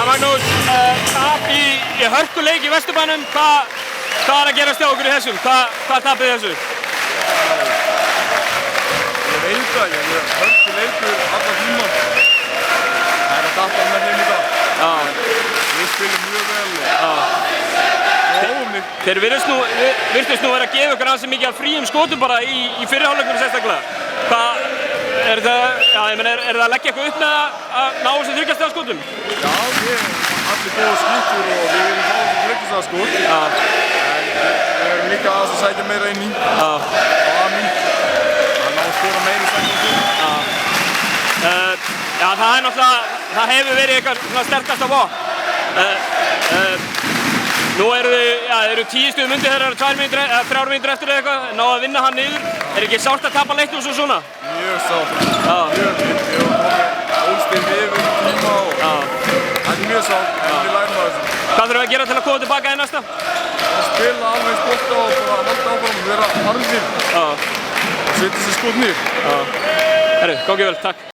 Magnús, tap í hörkuleik í Vesturbænum, hvað er að gerast hjá okkur í þessum? Hvað tapið þessu? Ég veit það, ég er hörkuleikur alla tíma. Það er að tappa með þeim í dag. Við spilum mjög vel og óumni. Þeir virtust nú vera að gefa ykkur ansi mikið af fríum skotum bara í fyrri hálfleiknum sérstaklega. Er það að leggja eitthvað upp með að ná þessu 3 stiga skotum? Já, við erum allir góða skýttur og við viljum fá þessu 3 stiga skot. En við erum líka aðeins að sækja meira inn í. Og að mín. Það ná að skora meira sækjum. Já, það er náttúrulega, það hefur verið eitthvað sterkasta vopn. Nú eru 10 stigum undir þegar það eru 3 mínútur eftir eða eitthvað, náðu að vinna hann niður. Er ekki sárt að tapa leiknum svo svona? Mjög sárt, mjög fint. Við erum komið óstig yfir tíma og það er mjög sárt, en við lærum það þessu. Hvað þurfum við að gera til að koma tilbaka í næsta? Að spila alveg skóta og bara halda áfram og vera harðir og setja sér skot niður. Herru, gangi vel, takk.